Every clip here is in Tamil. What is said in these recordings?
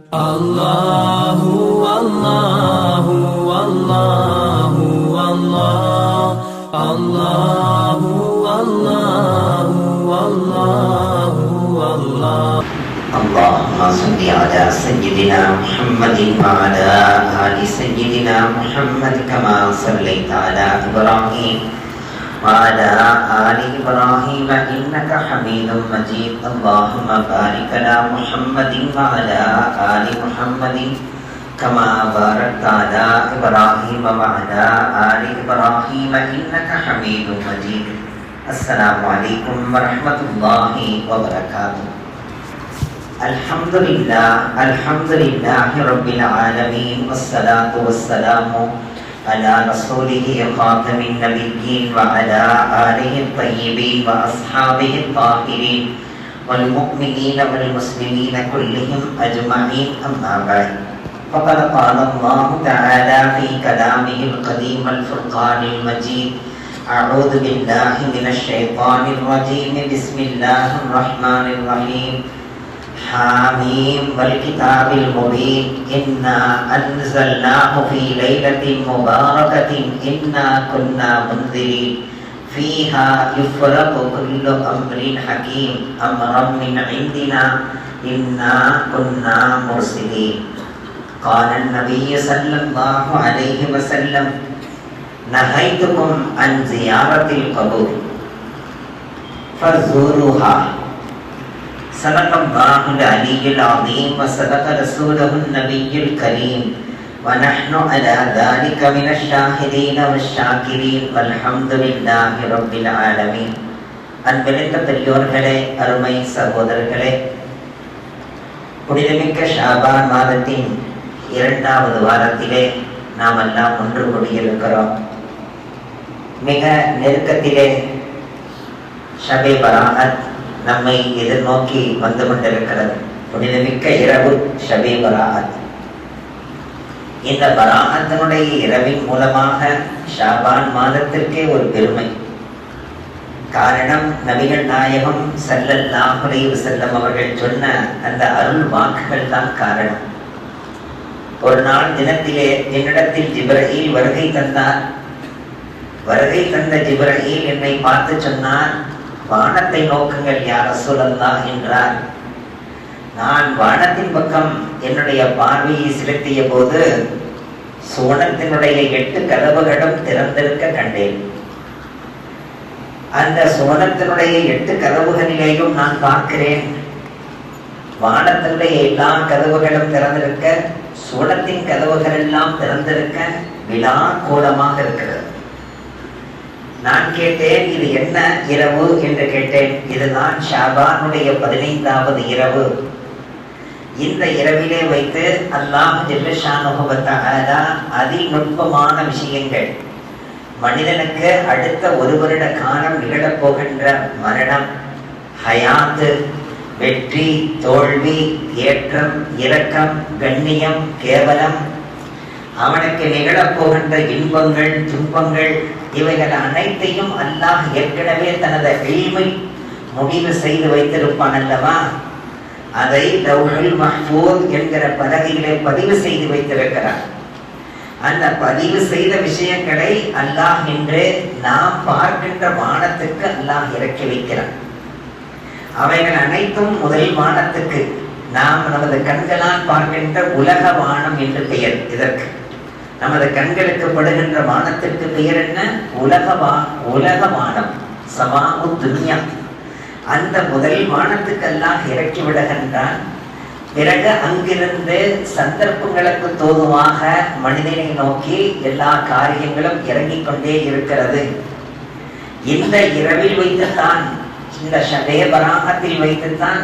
Allahu Allahu Allahu Allah Allahu Allahu Allahu Allah اللهم صل على سيدنا محمد وعلى آل سيدنا محمد كما صليت على إبراهيم وعلى آل إبراهيم إنك حميد مجيد اللهم بارك على محمد وعلى آل محمد كما باركت على إبراهيم وعلى آل إبراهيم إنك حميد مجيد السلام عليكم ورحمة الله وبركاته الحمد لله رب العالمين والصلاة والسلام على رسوله خاتم النبيين وعلى آله الطيبين وأصحابه الطاهرين والمؤمنين والمسلمين كلهم أجمعين أما بعد فقد قال الله تعالى في كلامه القديم الفرقان المجيد أعوذ بالله من الشيطان الرجيم بسم الله الرحمن الرحيم حاميم والكتاب المبين إنا أنزلناه في ليلة مباركة إنا كنا منذرين فيها يفرق كل أمر حكيم أمرا من عندنا إنا كنا مرسلين قال النبي صلى الله عليه وسلم نهيتكم عن زيارة القبور فزوروها صدق الله العلي العظيم وصدق رسوله النبي الكريم ونحن على ذلك من الشاهدين والشاكرين والحمد لله رب العالمين அன்பினைத்த பெரியோர்களே, அருமை சகோதரர்களே, புனிதமிக்க ஷாபான் மாதத்தின் 2வது வாரத்திலே நாம் எல்லாம் ஒன்று கூடியிருக்கிறோம். மிக நெருக்கத்திலே ஷபே பராஅத் நம்மை எதிர்நோக்கி வந்து கொண்டிருக்கிறது. புனிதமிக்க இரவு ஷபே பராஅத். இந்த பராஅத்தினுடைய இரவின் மூலமாக ஷாபான் மாதத்திற்கே ஒரு பெருமை. காரணம், நபிகள் நாயகம் ஸல்லல்லாஹு அலைஹி வஸல்லம் அவர்கள் சொன்ன அந்த அருள் வாக்குகள் தான் காரணம். ஒரு நாள் தினத்திலே என்னிடத்தில் ஜிப்ரீல் வருகை தந்தார். வருகை தந்த ஜிப்ரீல் என்னை பார்த்து சொன்னார், வானத்தை நோக்குங்கள் யா ரசூலல்லாஹ் என்றார். நான் வானத்தின் பக்கம் என்னுடைய பார்வையை செலுத்திய போது சுவனத்தினுடைய 8 கதவுகளும் திறந்திருக்க கண்டேன். அந்த சுவனத்தினுடைய 8 கதவுகளிலேயும் நான் பார்க்கிறேன், வானத்தினுடைய எல்லா கதவுகளும் திறந்திருக்க, சுவனத்தின் கதவுகள் எல்லாம் திறந்திருக்க விழா கோலமாக இருக்கிறது. நான் கேட்டேன், இது என்ன இரவு என்று கேட்டேன். இதுதான் ஷாபானுடைய 15வது இரவு. இந்த இரவிலே வைத்து அல்லாஹ் ஜல்ல ஷானுஹு வ தஆலா அதிநுட்பமான விஷயங்கள், மனிதனுக்கு அடுத்த 1 வருட காலம் நிகழப் போகின்ற மரணம், ஹயாத்து, வெற்றி, தோல்வி, ஏற்றம், இரக்கம், கண்ணியம், கேவலம், அவனுக்கு நிகழப் போகின்ற இன்பங்கள், துன்பங்கள், இவைகள் அனைத்தையும் அல்லாஹ் ஏற்கனவே தனது இல்மை முடிவு செய்து வைத்திருப்பான் அல்லவா? அதை லவ்ஹுல் மஹ்ஃபூஸ் என்கிற பலகையிலே பதிவு செய்து வைத்திருக்கிறார். அந்த பதிவு செய்த விஷயங்களை அல்லாஹ் இன்று நாம் பார்க்கின்ற வானத்துக்கு அல்லாஹ் இறக்கி வைக்கிறார். அவைகள் அனைத்தும் முதல் வானத்துக்கு, நாம் நமது கண்களால் பார்க்கின்ற உலக வானம் என்று பெயர். இதற்கு நமது கண்களுக்கு படுகின்ற வானத்திற்கு பெயர் என்ன? உலக வானம், சமாஉ துன்யா. அந்த முதல் வானத்துக்கு அல்லாஹ் இறக்கி விடுகின்றான். பிறகு அங்கிருந்து சந்தர்ப்பங்களுக்கு தோதுவாக மனிதனை நோக்கி எல்லா காரியங்களும் இறங்கிக் கொண்டே இருக்கிறது. இந்த இரவில் வைத்துத்தான், இந்த ஷபே பராஅத்தில் வைத்துத்தான்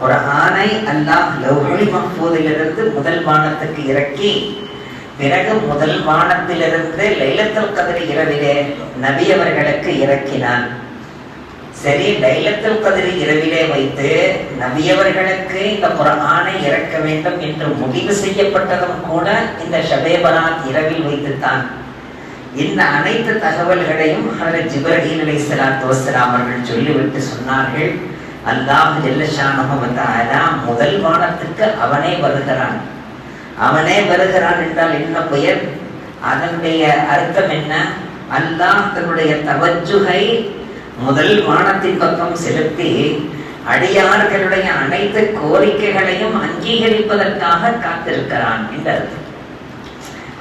குர்ஆனை அல்லாஹ் லவ்ஹுல் மஹ்ஃபூஸிலிருந்து முதல் வானத்துக்கு இறக்கி, பிறகு முதல் வானத்திலிருந்து லைலத்துல் கத்ர் இரவிலே நபி அவர்களுக்கு இறக்கினான். சரி, லைலத்துல் கத்ர் இரவிலே வைத்து நபி அவர்களுக்கு இந்த குர்ஆனை இறக்க வேண்டும் என்று முடிவு செய்யப்பட்டதும் கூட இந்த ஷபே பராஅத் இரவில் வைத்துத்தான். இந்த அனைத்து தகவல்களையும் ஹஜ்ரத் ஜிப்ரீல் அலைஹிஸ்ஸலாத்து வஸ்ஸலாம் அவர்கள் சொல்லிவிட்டு சொன்னார்கள், அல்லாஹ் ஜல்லஷானஹு வ தஆலா முதல் வானத்துக்கு அவனே வருகிறான். அவனே வருகிறான் என்றால் என்ன பெயர்? அதனுடைய அர்த்தம் என்ன? அல்லாஹ் தன்னுடைய தவஜ்ஜுகை முதல் வானத்தின் பக்கம் செலுத்தி அடியார்களுடைய அனைத்து கோரிக்கைகளையும் அங்கீகரிப்பதற்காக காத்திருக்கிறான் என்றார்.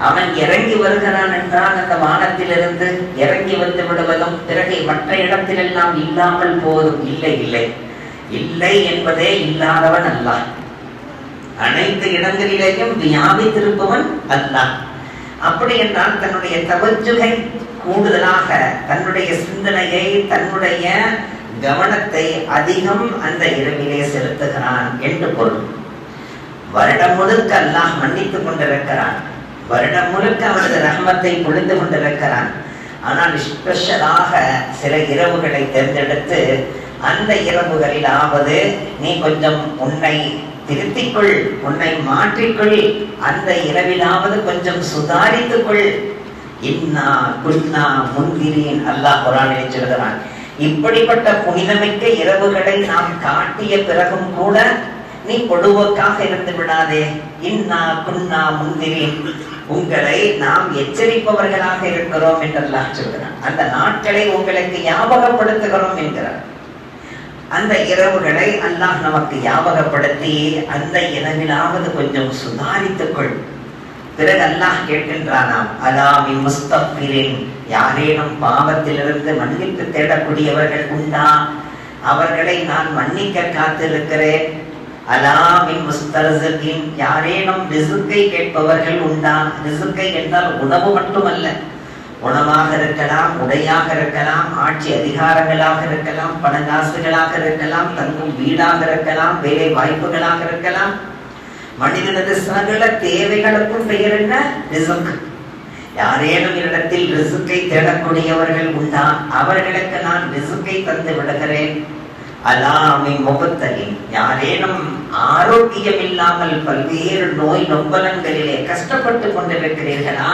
அவன் இறங்கி வருகிறான் என்றால் அந்த வானத்திலிருந்து இறங்கி வந்து விடுவதும் பிறகு மற்ற இடத்திலெல்லாம் இல்லாமல் போவதும் இல்லை இல்லை இல்லை என்பதே இல்லாதவன் அல்லாஹ். அனைத்து இடங்களிலேயும் வியாபித்திருப்பவன் அல்லாஹ். அப்படி என்றால் தன்னுடைய தவஜ்ஜுகை கூடுதலாக தன்னுடைய சிந்தனையை தன்னுடைய கவனத்தை அதிகம் அந்த இரவிலே செலுத்துகிறான் என்று பொருள். வருடம் முழுக்க அல்லாஹ் மன்னித்துக் கொண்டிருக்கிறான். வருடம் முழுக்க அவரது ரஹ்மத்தை பொழிந்து கொண்டிருக்கிறான். ஆனால் ஸ்பெஷலாக சில இரவுகளை தேர்ந்தெடுத்து அந்த இரவுகளிலாவது நீ கொஞ்சம் உன்னை திருத்திக்கொள், உன்னை மாற்றிக்கொள், அந்த இரவிலாவது கொஞ்சம் சுதாரித்துக்கொள். இன்னா குன்னா முன்திரீன் அல்லாஹ் குர்ஆனிலே சொல்கிறான். இப்படிப்பட்ட புனிதமிக்க இரவுகளை நாம் காட்டிய பிறகும் கூட நீ பொதுவாக இருந்து விடாதே. இன்னா குன்னா முன்திரீன், உங்களை நாம் எச்சரிப்பவர்களாக இருக்கிறோம் என்று அல்லாஹ் சொல்கிறான். அந்த நாட்களை உங்களுக்கு ஞாபகப்படுத்துகிறோம் என்கிறார். அந்த இரவுகளை அல்லாஹ் நமக்கு ஞாபகப்படுத்தி அந்த இரவிலாவது கொஞ்சம் சுதாரித்துக்கொள். பிறகு அல்லாஹ் கேட்கின்றானாம், அலாமி முஸ்தக்பிரின், யாரேனும் பாவத்திலிருந்து மன்னிப்பு தேடக்கூடியவர்கள் உண்டா? அவர்களை நான் மன்னிக்க காத்திருக்கிறேன். அலாமி முஸ்தர்ஸிகின், யாரேனும் ரிஸ்கை கேட்பவர்கள் உண்டா? ரிஸ்கை என்றால் உணவு மட்டுமல்ல, உணவாக இருக்கலாம், உடையாக இருக்கலாம், ஆட்சி அதிகாரங்களாக இருக்கலாம், பணகாசுகளாக இருக்கலாம், தங்கும் வீடாக இருக்கலாம், வேலை வாய்ப்புகளாக இருக்கலாம். மனிதனது சகல தேவைகளுக்கும் பெயர் என்ன? ரிஸ்க். யாரேனும் இடத்தில் ரிஸ்கை தேடக்கூடியவர்கள் உண்டா? அவர்களுக்கு நான் ரிஸ்கை தந்து விடுகிறேன். அலாமி முகத்தலின், யாரேனும் ஆரோக்கியம் இல்லாமல் பல்வேறு நோய் நொம்பலங்களிலே கஷ்டப்பட்டு கொண்டிருக்கிறீர்களா?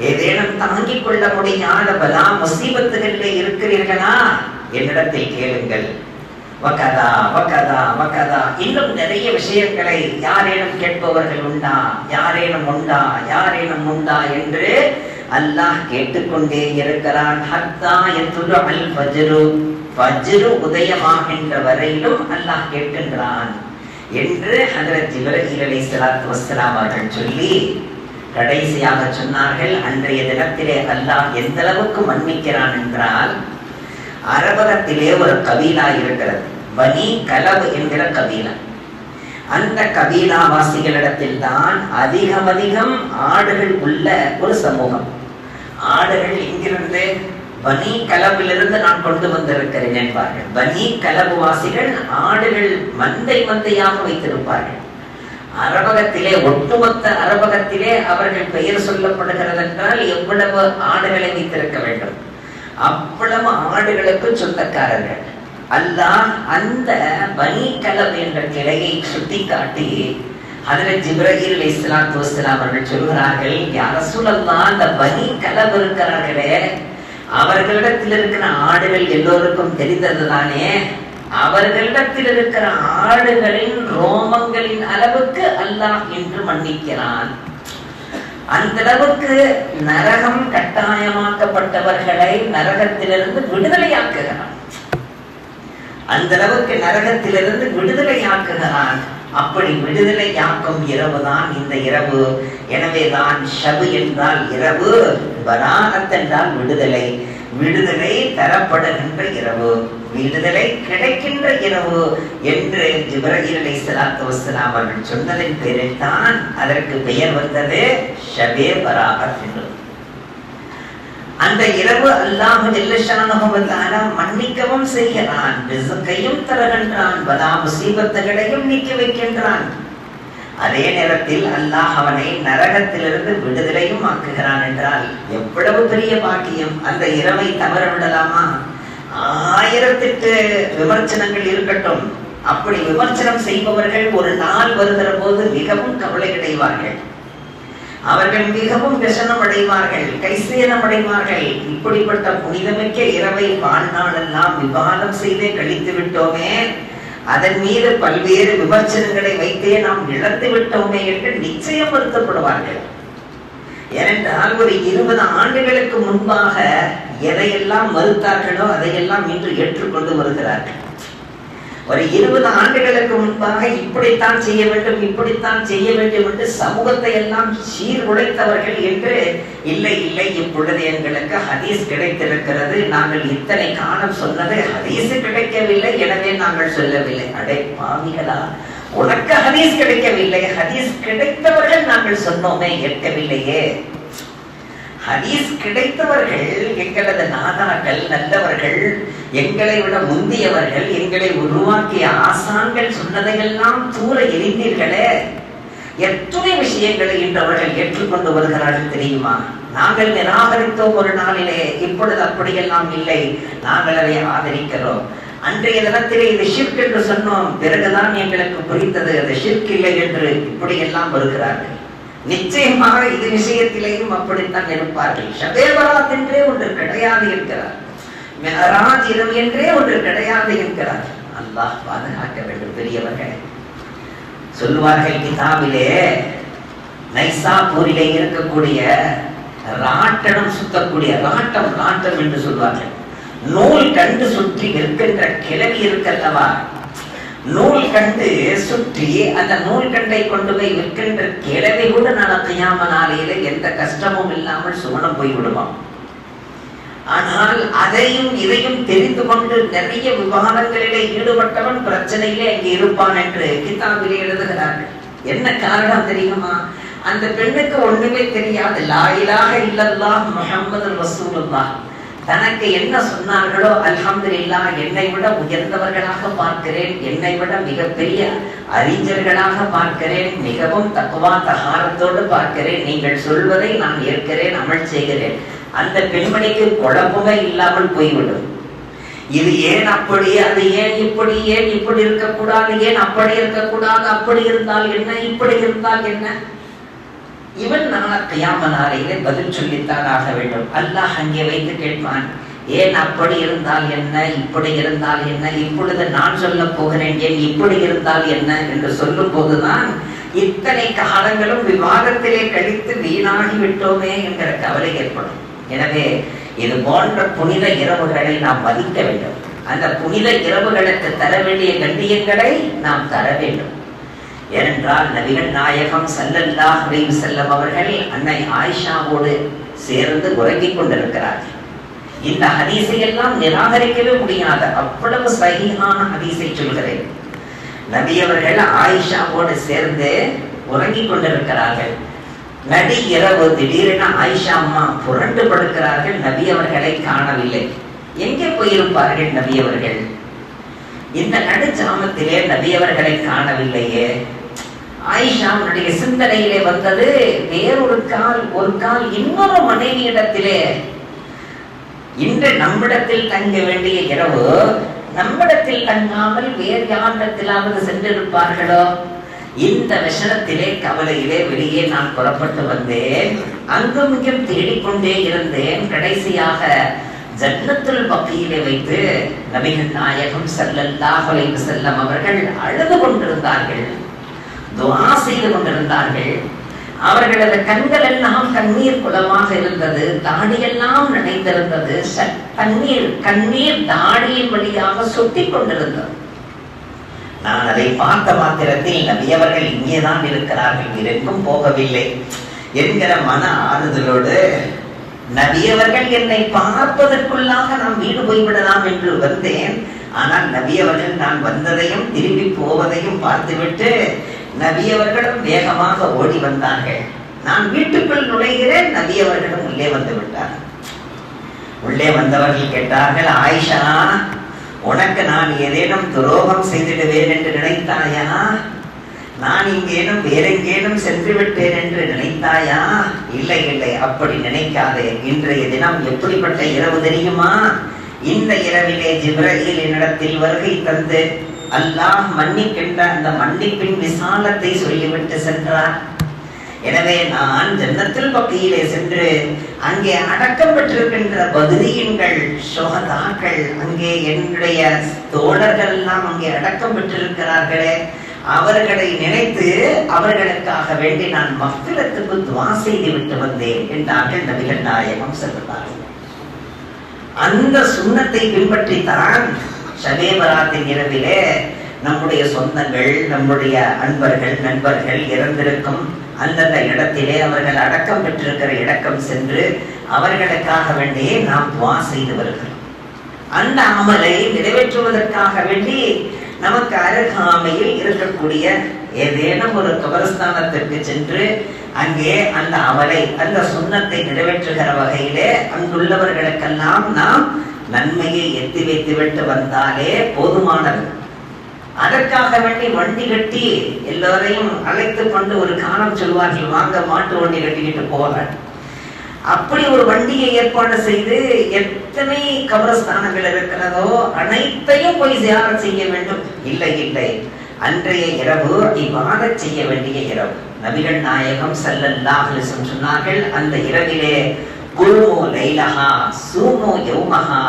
ஏதேனும் தாங்கிக் கொள்ள முடியாத பலா முசீபத்துகளிலே இருக்கிறீர்களா? என்னிடத்தில் கேளுங்கள். வகதா வகதா வகதா, இன்னும் நிறைய விஷயங்களை யாரேனும் கேட்பவர்கள் உண்டா? யாரேனும் உண்டா? யாரேனும் உண்டா என்று அல்லாஹ் கேட்டுக்கொண்டே இருக்கிறான். ஹத்தா யத்லு அல் ஃபஜ்ரு, ஃபஜ்ரு உதயமாகின்ற வரையிலும் அல்லாஹ் கேட்கின்றான் என்று ஹஜ்ரத் ஜிப்ரீல் அலைஹிஸ்ஸலாத்து வஸ்ஸலாம் அவர்கள் சொல்லி கடைசியாக சொன்னார்கள். அன்றைய தினத்திலே அல்லாஹ் எந்த அளவுக்கு மன்னிக்கிறான் என்றால், அரபகத்திலே ஒரு கபீலா இருக்கிறது, பனி கலப் என்கிற கபீலா. அந்த கபீலா வாசிகளிடத்தில் தான் அதிகம் ஆடுகள் உள்ள ஒரு சமூகம். ஆடுகள் எங்கிருந்து? பனி கலபிலிருந்து நான் கொண்டு வந்திருக்கிறேன் என்பார்கள். பனி கலபு வாசிகள் ஆடுகள் மந்தையாக வைத்திருப்பார்கள். அரபகத்திலே, ஒட்டுமொத்த அரபகத்திலே அவர்கள் பெயர் சொல்லப்படுகிறது என்றால் எவ்வளவு ஆடுகளை வைத்திருக்க வேண்டும்? அவ்வளவு ஆடுகளுக்கு சொந்தக்காரர்கள். அல்லாஹ் அந்த பனி கலப் என்ற கிளையை சுட்டி காட்டி ஹஜ்ரத் ஜிப்ரீல் அலைஹிஸ்ஸலாத்து வஸ்ஸலாம் அவர்கள் சொல்கிறார்கள், யா ரசூலல்லாஹ், அந்த பனி கலப் இருக்கிறார்களே, அவர்களிடத்தில் இருக்கிற ஆடுகள் எல்லோருக்கும் தெரிந்ததுதானே? அவர்களிடத்தில் இருக்கிற ஆடுகளின் ரோமங்களின் அளவுக்கு அல்லாஹ் இன்று மன்னிக்கிறான். அந்த அளவுக்கு நரகம் கட்டாயமாக்கப்பட்டவர்களை நரகத்திலிருந்து விடுதலையாக்குகிறான். அந்த அளவுக்கு நரகத்திலிருந்து விடுதலையாக்குகிறான். அப்படி விடுதலையாக்கும் இரவுதான் இந்த இரவு. எனவேதான் ஷபு என்றால் இரவு, பராஅத் என்றால் விடுதலை. விடுதலை தரப்படுகின்ற இரவு, விடுதலை கிடைக்கின்ற இரவு என்று ஜிப்ரீல் அலைஹிஸ்ஸலாத்து வஸ்ஸலாம் அவர்கள் சொன்னதின் பேரில் தான் அதற்கு பெயர் வந்தது ஷபே பராஅத் என்று. அந்த இரவு அல்லாஹ் ஜல்லஷானஹு வ தஆலா மன்னிக்கவும் செய்கிறான், ரிஸ்கையும் தருகின்றான், பலா முசீபத்துகளையும் நீக்கி வைக்கின்றான். அதே நேரத்தில் அல்லாஹ் அவனை நரகத்திலிருந்து விடுதலையும் ஆக்குகிறான் என்றால் எவ்வளவு பெரிய பாக்கியம்! அந்த இரவை தவற விடலாமா? 1000 விமர்சனங்கள் இருக்கட்டும், அப்படி விமர்சனம் செய்பவர்கள் ஒரு நாள் வருகிற போது மிகவும் கவலை அடைவார்கள். அவர்கள் மிகவும் விசனம் அடைவார்கள், கைசேதம் அடைவார்கள். இப்படிப்பட்ட புனிதமிக்க இரவை வாழ்நாளெல்லாம் விவாதம் செய்தே கழித்து விட்டோமே, அதன் மீது பல்வேறு விமர்சனங்களை வைத்தே நாம் இழந்து விட்டோமே என்று நிச்சயம் வருத்தப்படுவார்கள். ஏனென்றால் ஒரு 20 ஆண்டுகளுக்கு முன்பாக எதையெல்லாம் மறுத்தார்களோ அதையெல்லாம் இன்று ஏற்றுக்கொண்டு வருகிறார்கள். ஒரு 20 ஆண்டுகளுக்கு முன்பாக இப்படித்தான் செய்ய வேண்டும், இப்படித்தான் செய்ய வேண்டும் என்று சமூகத்தை எல்லாம் சீர்குலைத்தவர்கள் என்று இல்லை இல்லை, இப்பொழுது எங்களுக்கு ஹதீஸ் கிடைத்திருக்கிறது, நாங்கள் இத்தனை காலம் சொன்னது ஹதீஸ் கிடைக்கவில்லை, எனவே நாங்கள் சொல்லவில்லை. அடே பாவிகளா, உனக்கு ஹதீஸ் கிடைக்கவில்லை, ஹதீஸ் கிடைத்தவர்கள் நாங்கள் சொன்னோமே ஏற்கவில்லையே. ஹதீஸ் கிடைத்தவர்கள் எங்களது நாதாக்கள், நல்லவர்கள், எங்களை விட முந்தியவர்கள், எங்களை உருவாக்கிய ஆசான்கள் சொன்னதையெல்லாம் தூர எரிந்தீர்களே. எத்தனை விஷயங்களை இன்று அவர்கள் ஏற்றுக்கொண்டு வருகிறார்கள் தெரியுமா? நாங்கள் நிராகரித்தோம் ஒரு நாளிலே, இப்பொழுது அப்படியெல்லாம் இல்லை, நாங்கள் அதை ஆதரிக்கிறோம். அன்றைய தினத்திலே இது ஷிர்க் என்று சொன்னோம், பிறகுதான் எங்களுக்கு புரிந்தது அது ஷிர்க் இல்லை என்று. இப்படியெல்லாம் வருகிறார்கள். நிச்சயமாக இது விஷயத்திலேயும் அப்படித்தான் இருப்பார்கள். ஷபே பராத் என்றே ஒன்று கிடையாது என்கிறார், மிஅராஜ் இரவு என்றே ஒன்று கிடையாது என்கிறார். அல்லாஹ் பாதுகாக்க வேண்டும். பெரியவர்களே சொல்வார்கள், கிதாபிலே நைசாப்பூரிலே இருக்கக்கூடிய ராட்டனம் சுத்தக்கூடிய ராட்டம் என்று சொல்வார்கள். நூல் கண்டு சுற்றி இருக்கின்ற கிளவி இருக்கல்லவா, நூல் கண்டு சுற்றி அந்த நூல் கண்டை கொண்டு போய் விற்கின்ற கிழவை கூட நான் கியாம நாளையில எந்த கஷ்டமும் இல்லாமல் சுமணம் போய் விடுவான். ஆனால் அதையும் இதையும் தெரிந்து கொண்டு நிறைய விவாதங்களிலே ஈடுபட்டவன் பிரச்சனையிலே அங்கே இருப்பான் என்று கிதாபிலே எழுதுகிறார்கள். என்ன காரணம் தெரியுமா? அந்த பெண்ணுக்கு ஒண்ணுமே தெரியாது. லா இலாஹ இல்லல்லாஹ் முஹம்மது ரசூலுல்லாஹ். தனக்கு என்ன சொன்னார்களோ அல்ஹம்துலில்லாஹ், என்னை விட உயர்ந்தவர்களாக பார்க்கிறேன், என்னை விட மிகப்பெரிய அறிஞர்களாக பார்க்கிறேன், மிகவும் தக்வா தஹாரத்தோடு பார்க்கிறேன், நீங்கள் சொல்வதை நான் ஏற்கிறேன், அமல் செய்கிறேன். அந்த பெண்மணிக்கு குழப்பமே இல்லாமல் போய்விடும். இது ஏன் அப்படி, அது ஏன் இப்படி, ஏன் இப்படி இருக்கக்கூடாது, ஏன் அப்படி இருக்கக்கூடாது, அப்படி இருந்தால் என்ன, இப்படி இருந்தால் என்ன, இவன் நாளை கியாம நாளையிலே பதில் சொல்லித்தான் ஆக வேண்டும். அல்லாஹ் அங்கே வைத்து கேட்பான், ஏன் அப்படி இருந்தால் என்ன, இப்படி இருந்தால் என்ன, இப்பொழுது நான் சொல்ல போகிறேன், ஏன் இப்படி இருந்தால் என்ன என்று சொல்லும் போதுதான் இத்தனை காலங்களும் விவாதத்திலே கழித்து வீணாகி விட்டோமே என்கிற கவலை ஏற்படும். எனவே இது போன்ற புனித இரவுகளை நாம் மதிக்க வேண்டும். அந்த புனித இரவுகளுக்கு தர வேண்டிய கண்ணியங்களை நாம் தர வேண்டும். ஏனென்றால் நபிகள் நாயகம் ஸல்லல்லாஹு அலைஹி வஸல்லம் அவர்கள் அன்னை ஆயிஷாவோடு சேர்ந்து உறங்கிக் கொண்டிருக்கிறார்கள். இந்த ஹதீஸை எல்லாம் நிராகரிக்கவே முடியாத அவ்வளவு சஹீஹான ஹதீஸை சொல்கிறேன். நபி அவர்கள் ஆயிஷாவோடு சேர்ந்து உறங்கிக் கொண்டிருக்கிறார்கள். நடி இரவு திடீரென ஆயிஷா அம்மா புரண்டு படுக்கிறார்கள். நபி அவர்களை காணவில்லை. எங்கே போயிருப்பார்கள் நபி அவர்கள்? இந்த நடுச்சாமத்திலே நபி அவர்களை காணவில்லையே. ஆயிஷாவுடைய சிந்தனையிலே வந்தது வேறொரு ஒரு கால் இன்னொரு மனைவியிடத்திலே. இன்று நம்மிடத்தில் தங்க வேண்டிய இரவு நம்மிடத்தில் தங்காமல் வேறு யாரிடத்திலாவது சென்றிருப்பார்களோ? இந்த விஷயத்திலே கவலையிலே வெளியே நான் புறப்பட்டு வந்தேன். அங்கும் இங்கும் தேடிக்கொண்டே இருந்தேன். கடைசியாக ஜன்னத்துல் பக்கீலே வைத்து நபிகள் நாயகம் ஸல்லல்லாஹு அலைஹி வஸல்லம் அவர்கள் அழுது கொண்டிருந்தார்கள், துஆ செய்து கொண்டிருந்தார்கள். அவர்களது கண்கள் எல்லாம் கண்ணீர் குளமாக இருந்தது, தாடியெல்லாம் நனைந்திருந்தது. கண்ணீர் தாடியின் வழியாக சொட்டிக் கொண்டிருந்தது. நான் அதை பார்த்த மாத்திரத்தில் நபி அவர்கள் இங்கேதான் இருக்கிறார்கள், வேறெங்கும் போகவில்லை என்கிற மன ஆறுதலோடு நபி அவர்கள் என்னை பார்ப்பதற்குள்ளாக நாம் வீடு போய்விடலாம் என்று வந்தேன். ஆனால் நபி அவர்கள் நான் வந்ததையும் திரும்பி போவதையும் பார்த்துவிட்டு நபி அவர்களும் வேகமாக ஓடி வந்தார்கள். நான் வீட்டுக்குள் நுழைகிறேன், நபி அவர்களும் உள்ளே வந்து விட்டார்கள். உள்ளே வந்தவர்கள் கேட்டார்கள், ஆயிஷா, உனக்கு நான் ஏதேனும் துரோகம் செய்திடுவேன் என்று நினைத்தாயா? நான் இங்கேனும் வேறெங்கேனும் சென்று விட்டேன் என்று நினைத்தாயா? இல்லை இல்லை, அப்படி நினைக்காதே. இன்றைய தினம் எப்படிப்பட்ட இரவு தெரியுமா? இந்த இரவிலே ஜிப்ரீல் என்னிடத்தில் வருகை தந்து அல்லாஹ் மன்னிக்கின்ற அந்த மன்னிப்பின் விசாலத்தை சொல்லிவிட்டு சென்றார். எனவே நான் ஜன்னத்துல் பக்கீலே சென்று அங்கே அடக்கம் பெற்றிருக்கின்ற பத்ரீன்கள், ஷுஹதாக்கள், அங்கே என்னுடைய தோழர்கள் எல்லாம் அங்கே அடக்கம் பெற்றிருக்கிறார்களே, அவர்களை நினைத்து அவர்களுக்காக வேண்டி நான் மஃபிரத்துக்கு துஆ செய்து விட்டு வந்தேன் என்றார்கள் நபிகள் நாயகம் ஸல்லல்லாஹு அலைஹி வஸல்லம். அந்த சுன்னத்தை பின்பற்றித்தான் ஷபே பராத்தின் இரவிலே நம்முடைய சொந்தங்கள், நம்முடைய அன்பர்கள், நண்பர்கள் இறந்திருக்கும் அந்தந்த இடத்திலே அவர்கள் அடக்கம் பெற்றிருக்கிற இடக்கம் சென்று அவர்களுக்காக வேண்டியே நாம் துஆ செய்து வருகிறோம். அந்த அமலை நிறைவேற்றுவதற்காக வேண்டி நமக்கு அருகாமையில் இருக்கக்கூடிய ஏதேனும் ஒரு கபரஸ்தானத்திற்கு சென்று அங்கே அந்த அமலை, அந்த சுன்னத்தை நிறைவேற்றுகிற வகையிலே அங்குள்ளவர்களுக்கெல்லாம் நாம் நன்மையை எத்தி வைத்துவிட்டு வந்தாலே போதுமானது. அதற்காக வேண்டி வண்டி கட்டி எல்லோரையும் அழைத்து கொண்டு ஒரு காலம் சொல்வார்கள், வாங்க மாட்டு வண்டி கட்டிக்கிட்டு போவார்கள். அப்படி ஒரு வண்டியை ஏற்பாடு செய்து எத்தனை கபரஸ்தானங்கள் இருக்கிறதோ அனைத்தையும் போய் ஜியாரத் செய்ய வேண்டும். இல்லை இல்லை, அன்றைய இரவு இபாதத் செய்ய வேண்டிய இரவு. நபிகள் நாயகம் ஸல்லல்லாஹு அலைஹி வஸல்லம் சொன்னார்கள், அந்த இரவிலே குல்மு லைலஹா சூமு யௌமஹா,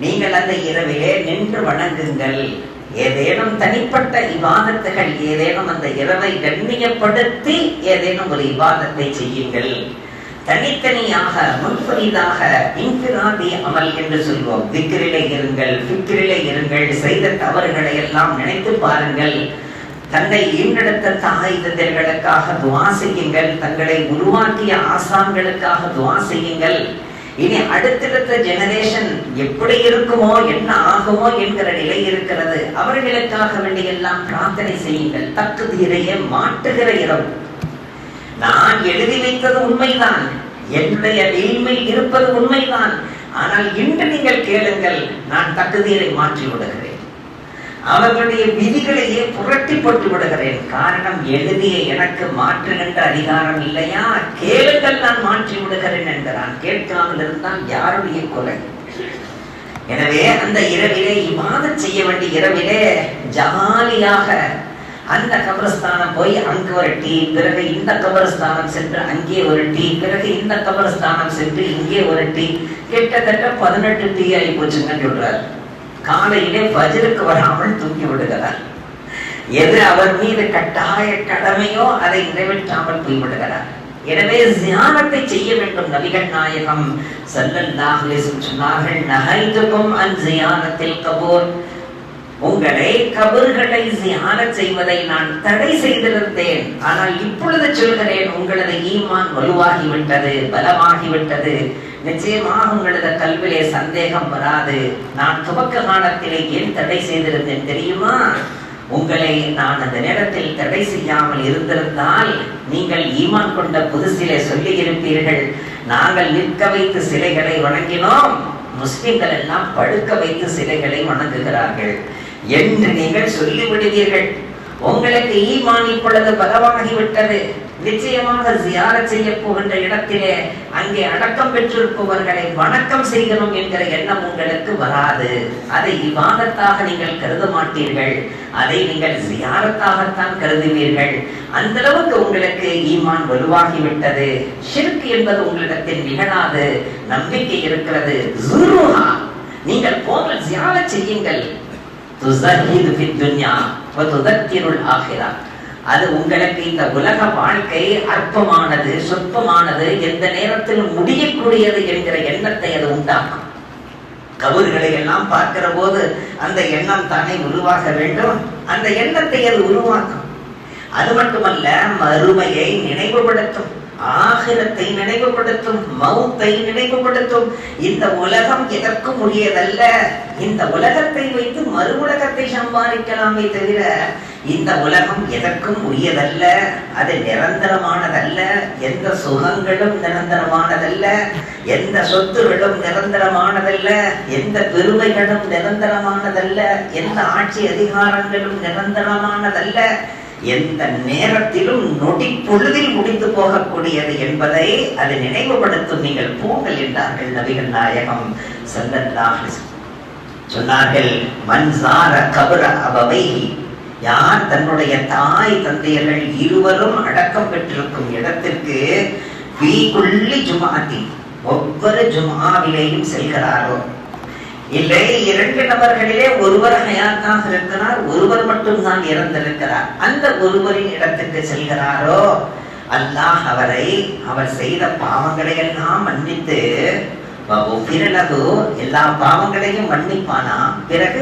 நீங்கள் அந்த இரவிலே நின்று வணங்குங்கள். ஏதேனும் தனிப்பட்ட இபாதத்துகள், ஏதேனும் அந்த இரவை கண்ணியப்படுத்தி ஏதேனும் ஒரு இபாதத்தை செய்யுங்கள். தனித்தனியாக முன்ஃபரிதாக இன்ஃபிராதி அமல் என்று சொல்வோம். திக்ரிலே இருங்கள், ஃபிக்ரிலே இருங்கள், செய்த தவறுகளை எல்லாம் நினைத்து பாருங்கள். தன்னை ஈண்டெடுத்த தாய் தந்தைகளுக்காக துஆ செய்யுங்கள். தங்களை உருவாக்கிய ஆசான்களுக்காக துஆ செய்யுங்கள். இனி அடுத்தடுத்த ஜெனரேஷன் எப்படி இருக்குமோ, என்ன ஆகுமோ என்கிற நிலை இருக்கிறது. அவர்களுக்காக வேண்டி எல்லாம் பிரார்த்தனை செய்யுங்கள். தக்தீரையே மாட்டுகிற இரவு. நான் எழுதி வைத்தது உண்மைதான், என்னுடைய இல்மில் இருப்பது உண்மைதான். ஆனால் இன்று நீங்கள் கேளுங்கள், நான் தக்தீரை மாற்றி விடுகிறேன், அவர்களுடைய விதிகளையே புரட்டி போட்டு விடுகிறேன். காரணம், எழுதிய எனக்கு மாற்றுகின்ற அதிகாரம் இல்லையா? கேளுங்கள், நான் மாற்றி விடுகிறேன் என்கிறான். கேட்காமல் இருந்தால் யாருடைய கொலை? எனவே அந்த இரவிலே இபாதத் செய்ய வேண்டிய இரவிலே ஜாலியாக அந்த கபரஸ்தானம் போய் அங்கு ஒரு டீ, பிறகு இந்த கபரஸ்தானம் சென்று அங்கே ஒரு டீ, பிறகு இந்த கபரஸ்தானம் சென்று இங்கே ஒரு டீ, கிட்டத்தட்ட 18 டீ ஆகி போச்சுங்கன்னு சொல்றாரு. காலையிலே ஃபஜ்ருக்கு வராமல் தூங்கி விடுகிறார். எது அவர் மீது கட்டாய கடமையோ அதை நிறைவேற்றாமல் போய்விடுகிறார். எனவே ஜியாரத்தை செய்ய வேண்டும். நபிகள் நாயகம் ஸல்லல்லாஹு அலைஹி வஸல்லம் சொன்னார்கள், நஹைதுகும் அன் ஜியாரத்தில் கபூர், உங்களை கபர்களை ஜியாரத் செய்வதை நான் தடை செய்திருந்தேன். ஆனால் இப்பொழுது சொல்கிறேன், உங்களது ஈமான் வலுவாகிவிட்டது, பலமாகிவிட்டது. நிச்சயமாக உங்களது கல்விலே சந்தேகம் வராது. நான் துவக்க காலத்திலே ஏன் தடை செய்திருந்தேன் தெரியுமா? உங்களை நான் அந்த நேரத்தில் தடை செய்யாமல் இருந்திருந்தால் நீங்கள் ஈமான் கொண்ட புதுசிலே சொல்லி இருப்பீர்கள், நாங்கள் நிற்க வைத்து சிலைகளை வணங்கினோம், முஸ்லிம்கள் எல்லாம் படுக்க வைத்து சிலைகளை வணங்குகிறார்கள் என்று நீங்கள் சொல்லிவிடுவீர்கள். உங்களுக்கு ஈமான் இப்பொழுது பலமாகிவிட்டது. நிச்சயமாக ஜியாரத் செய்ய போகின்ற இடத்திலே அங்கே அடக்கம் பெற்றிருப்பவர்களை வணக்கம் செய்கிறோம் என்கிற எண்ணம் உங்களுக்கு வராது. அதை இபாதத்தாக நீங்கள் கருத மாட்டீர்கள், அதை நீங்கள் ஜியாரத்தாகத்தான் கருதுவீர்கள். அந்த அளவுக்கு உங்களுக்கு ஈமான் வலுவாகிவிட்டது. ஷிர்க் என்பது உங்களிடத்தில் நிகழாது, நம்பிக்கை இருக்கிறது. ஜுருஹா, நீங்கள் போங்கள், ஜியாரத் செய்யுங்கள். துஸஹிது ஃபித் துன்யா வ துதக்கிருல் ஆখিরাহ, அது உங்களுக்கு இந்த உலக வாழ்க்கை அற்பமானது, சொற்பமானது, எந்த நேரத்திலும் முடியக்கூடியது என்கிற எண்ணத்தை அது உண்டாக்கும். கபர்களை எல்லாம் பார்க்கிற போது அந்த எண்ணம் தானே உருவாக வேண்டும். அந்த எண்ணத்தை அது உருவாக்கும். அது மட்டுமல்ல, மறுமையை நினைவுபடுத்தும், ஆகிரத்தை நினைவுபடுத்தும், மௌத்தை நினைவுபடுத்தும். இந்த உலகம் எதற்கும் உரியதல்ல. இந்த உலகத்தை வைத்து மறு உலகத்தை சம்பாதிக்கலாமே தவிர இந்த உலகம் எதற்கும் உரியதல்ல. அது நிரந்தரமானதல்ல. எந்த சுகங்களும் நிரந்தரமானதல்ல, எந்த சொத்துகளும் நிரந்தரமானதல்ல, எந்த பெருமைகளும் நிரந்தரமானதல்ல, எந்த ஆட்சி அதிகாரங்களும் நிரந்தரமானதல்ல. எந்த நேரத்திலும் நொடி பொழுதில் முடிந்து போகக்கூடியது என்பதை அது நினைவுபடுத்தும். நீங்கள் போங்கள் என்றார்கள் நபிகள் நாயகம் ஸல்லல்லாஹு அலைஹி வஸல்லம். சொன்னார்கள், மன் ஸார கப்ர அபவைஹி, யார் தன்னுடைய தாய் தந்தையர்கள் இருவரும் அடக்கம் பெற்றிருக்கும் இடத்திற்கு ஒவ்வொரு ஜும்ஆவிலேயும் செல்கிறாரோ, இல்லை 2 நபர்களிலே ஒருவர் ஹயாத்தாக இருக்கிறார், ஒருவர் மட்டும்தான் இறந்திருக்கிறார், அந்த ஒருவரின் இடத்துக்கு செல்கிறாரோ அல்லாஹ் அவர் செய்த பாவங்களை எல்லாம் மன்னித்து எல்லா பாவங்களையும் மன்னிப்பானா. பிறகு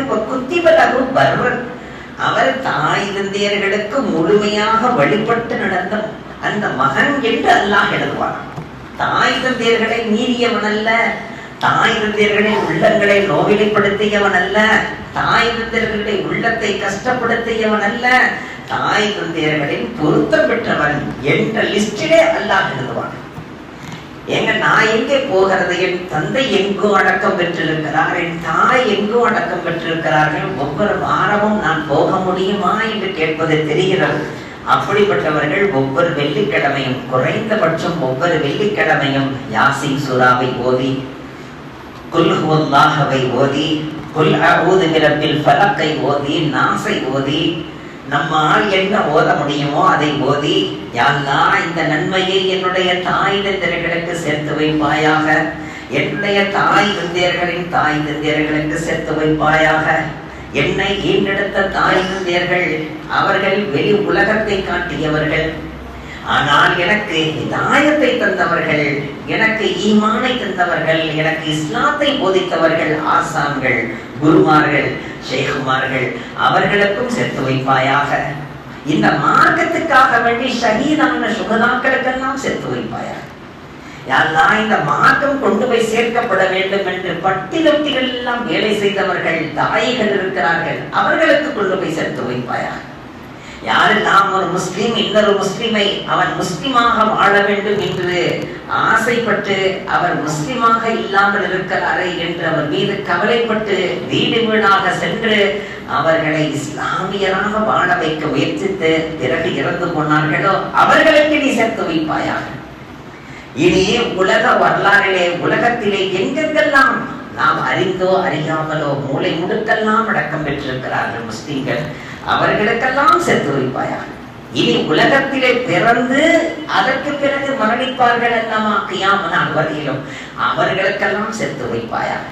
அவர் தாய் தந்தையர்களுக்கு முழுமையாக வழிபட்டு நடந்த அந்த மகன் என்று அல்லாஹ் எழுதுவான். தாய் தந்தையர்களை மீறியவன் அல்ல, தாய் தந்தையர்களின் உள்ளங்களை நோவிலைப்படுத்தியவன் அல்ல, தாய் தந்தையர்களுடைய உள்ளத்தை கஷ்டப்படுத்தியவன் அல்ல, தாய் தந்தையர்களின் பொருத்தம் பெற்றவன் என்ற லிஸ்டிலே அல்லாஹ் எழுதுவான். ஏங்க நான் எங்கே போகிறது, என் தந்தை எங்கோ அடக்கம் பெற்றிருக்கிறார், என் தாய் எங்கோ அடக்கம் பெற்றிருக்கிறார்கள், ஒவ்வொரு வாரமும் நான் போக முடியுமா என்று கேட்பது தெரிகிறது. அப்படிப்பட்டவர்கள் ஒவ்வொரு வெள்ளிக்கிழமையும், குறைந்தபட்சம் ஒவ்வொரு வெள்ளிக்கிழமையும் யாசின் சூராவை ஓதி, குல் ஹுவல்லாஹவை ஓதி, குல் அஊது பிரப்பில் ஃபலக்கை ஓதி, நாஸை ஓதி, நம்மால் என்ன ஓத முடியுமோ அதை ஓதி, யா அல்லாஹ் இந்த நன்மையை என்னுடைய தாய் தந்தையர்களுக்கு சேர்த்து வைப்பாயாக, என்னுடைய தாய் தந்தையர்களின் தாய் தந்தையர்களுக்கு சேர்த்து வைப்பாயாக. என்னை ஈண்டெடுத்த தாய் தந்தையர்கள் அவர்கள் வெளி உலகத்தை காட்டியவர்கள், ஆனால் எனக்கு ஹிதாயத்தை தந்தவர்கள், எனக்கு ஈமானை தந்தவர்கள், எனக்கு இஸ்லாத்தை போதித்தவர்கள், ஆசான்கள், குருமார்கள், ஷேகுமார்கள், அவர்களுக்கும் சேர்த்து வைப்பாயாக. இந்த மார்க்கத்துக்காக வேண்டி ஷஹீதான சுகதாக்களுக்கெல்லாம் சேர்த்து வைப்பாயாக. யாரெல்லாம் இந்த மார்க்கம் கொண்டு போய் சேர்க்கப்பட வேண்டும் என்று பட்டிலொட்டிகள் எல்லாம் வேலை செய்தவர்கள், தாய்கள் இருக்கிறார்கள், அவர்களுக்கு கொண்டு போய் சேர்த்து வைப்பாயாக. யாரெல்லாம் ஒரு முஸ்லிம் இன்னொரு முஸ்லிமை அவன் முஸ்லிமாக வாழ வேண்டும் என்று ஆசைப்பட்டு அவர் முஸ்லிமாக இல்லாமல் இருக்கிறாரே என்று அவர் மீது கவலைப்பட்டு வீடு வீடாக சென்று அவர்களை இஸ்லாமியராக வாழ வைக்க முயற்சித்து பிறகு இறந்து போனார்களோ அவர்களுக்கு நீ சேர்த்து வைப்பாயாக. இனி உலக வரலாறிலே உலகத்திலே எங்கெங்கெல்லாம் நாம் அறிந்தோ அறியாமலோ மூளை முடுக்கெல்லாம் அடக்கம் பெற்றிருக்கிறார்கள் முஸ்லிம்கள், அவர்களுக்கெல்லாம் சேர்த்து வைப்பாயாக. இனி உலகத்திலே பிறந்து அதற்கு பிறகு மரணிப்பார்கள் அல்லவா கியாமத் நாள் வரையிலும், அவர்களுக்கெல்லாம் சேர்த்து வைப்பாயாக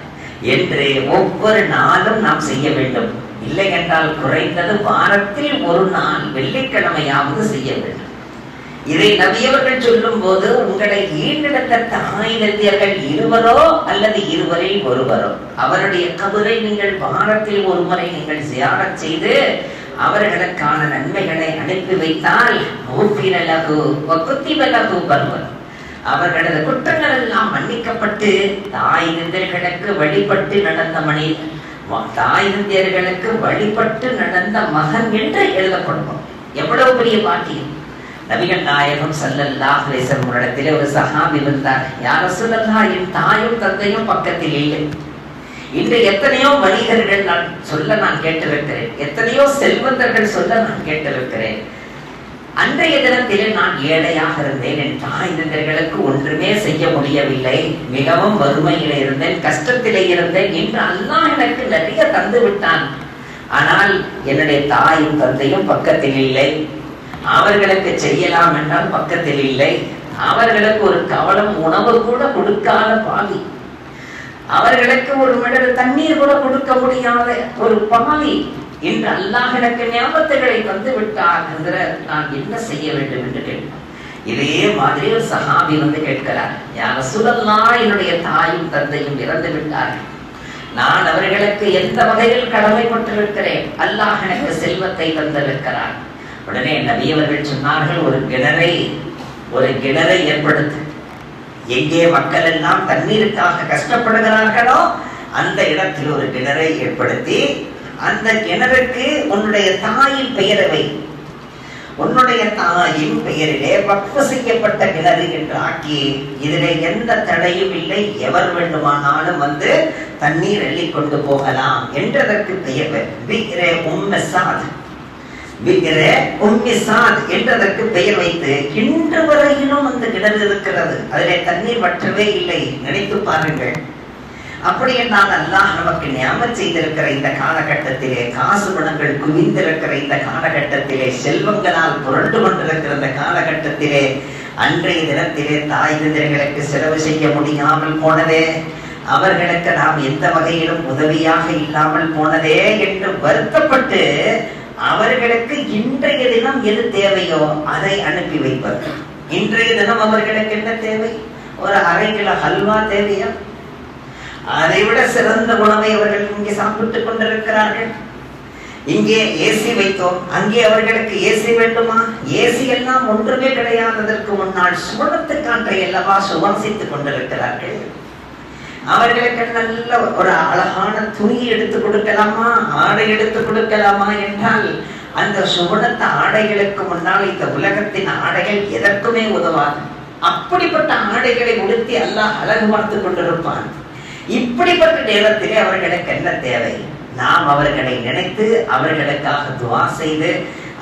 என்று ஒவ்வொரு நாளும் நாம் செய்ய வேண்டும். இல்லை என்றால் குறைந்தது வாரத்தில் ஒரு நாள் வெள்ளிக்கிழமையாவது செய்ய வேண்டும். இதை நபியவர்கள் சொல்லும் போது உங்களை ஈண்டெடுத்த தாய் தந்தையர்கள் இருவரோ அல்லது இருவரில் ஒருவரோ அவருடைய கபரை நீங்கள் வாரத்தில் ஒரு முறை நீங்கள் ஜியாரத் செய்து அவர்களுக்கான நன்மைகளை அனுப்பி வைத்தால் அவர்களது குற்றங்கள் எல்லாம் மன்னிக்கப்பட்டு தாய் தந்தையர்களுக்கு வழிபட்டு நடந்த மனிதன், தாய் தந்தையர்களுக்கு வழிபட்டு நடந்த மகன் என்று எழுதப்படும். எவ்வளவு பெரிய பாக்கியம்! நபிகள் நாயகம் ஸல்லல்லாஹு அலைஹி வஸல்லம் இடத்திலே ஒரு சஹாபி வந்தார். யா ரசூலல்லாஹ், என் தாயும் தந்தையும் பக்கத்தில் இல்லை. இன்று எத்தனையோ வணிகர்கள் நான் கேட்டிருக்கிறேன், எத்தனையோ செல்வந்தர்கள் சொல்ல நான் கேட்டிருக்கிறேன். அன்றைய தினத்திலே நான் ஏழையாக இருந்தேன், என் தாய் தந்தையர்களுக்கு ஒன்றுமே செய்ய முடியவில்லை, மிகவும் வறுமையிலே இருந்தேன், கஷ்டத்திலே இருந்தேன். இன்று அல்லாஹ் எனக்கு நிறைய தந்து விட்டான். ஆனால் என்னுடைய தாயும் தந்தையும் பக்கத்தில் இல்லை. அவர்களுக்கு செய்யலாம் என்றால் பக்கத்தில் இல்லை. அவர்களுக்கு ஒரு கவலம் உணவு கூட கொடுக்காத பாவி, அவர்களுக்கு ஒரு மிடர் தண்ணீர் கூட கொடுக்க முடியாத ஒரு பாவி. இன்று அல்லாஹ் எனக்கு ஞாபகங்களை தந்து விட்டார். நான் என்ன செய்ய வேண்டும் என்று கேட்பார். இதே மாதிரி ஒரு சஹாபி வந்து கேட்கிறார், யா ரசூலல்லாஹ், என்னுடைய தாயும் தந்தையும் இறந்து விட்டார்கள், நான் அவர்களுக்கு எந்த வகையில் கடமைப்பட்டிருக்கிறேன்? அல்லாஹ் எனக்கு செல்வத்தை தந்திருக்கிறார். உடனே நபி அவர்கள் சொன்னார்கள், ஒரு கிணறை ஏற்படுத்து. எங்கே மக்கள் எல்லாம் தண்ணீருக்காக கஷ்டப்படுகிறார்களோ அந்த இடத்தில் ஒரு கிணறை ஏற்படுத்தி அந்த கிணறுக்கு உன்னுடைய தாயின் பெயரை வை. உன்னுடைய தாயின் பெயரிலே வக்ஃப் செய்யப்பட்ட கிணறு என்று ஆக்கி இதிலே எந்த தடையும் இல்லை, எவர் வேண்டுமானாலும் வந்து தண்ணீர் அள்ளி கொண்டு போகலாம் என்றதற்கு பெயர் பிக்ரே உம்ம சாத். என்றதற்கு பெயர் வைத்து இன்று வரையிலும் அந்த கிணறு இருக்கிறது. அதிலே தண்ணீர் வற்றவே இல்லை. நினைத்து பாருங்கள். அப்படி என்றால் அல்லாஹ் நமக்கு நியாமத் செய்திருக்கிற இந்த காலகட்டத்திலே, காசு பணங்கள் குவிந்திருக்கிற இந்த காலகட்டத்திலே, செல்வங்களால் புரண்டு கொண்டிருக்கிற இந்த காலகட்டத்திலே, அன்றைய தினத்திலே தாய் தந்தையர்களுக்கு செலவு செய்ய முடியாமல் போனதே, அவர்களுக்கு நாம் எந்த வகையிலும் உதவியாக இல்லாமல் போனதே என்று வருத்தப்பட்டு அவர்களுக்கு இன்றைய தினம் எது தேவையோ அதை அனுப்பி வைப்பது. இன்றைய தினம் அவர்களுக்கு என்ன தேவை? ஒரு அரை கிலோ ஹல்வா தேவையா? அதை விட சிறந்த உணவை அவர்கள் இங்கே சாப்பிட்டுக் கொண்டிருக்கிறார்கள். இங்கே ஏசி வைத்தோம், அங்கே அவர்களுக்கு ஏசி வேண்டுமா? ஏசி எல்லாம் ஒன்றுமே கிடையாததற்கு முன்னால் சுவனத்து காற்றை அல்லவா சுவாசித்துக் கொண்டிருக்கிறார்கள். அவர்களுக்கு நல்ல ஒரு அழகான துணி எடுத்து கொடுக்கலாமா, ஆடை எடுத்து கொடுக்கலாமா என்றால் அந்த சுவனத்து ஆடைகளுக்கு முன்னால் இந்த உலகத்தின் ஆடைகள் எதற்குமே உதவாது. அப்படிப்பட்ட ஆடைகளை உடுத்தி அல்லாஹ் அழகு பார்த்து கொண்டிருப்பான். இப்படிப்பட்ட நேரத்திலே அவர்களுக்கு என்ன தேவை? நாம் அவர்களை நினைத்து அவர்களுக்காக துஆ செய்து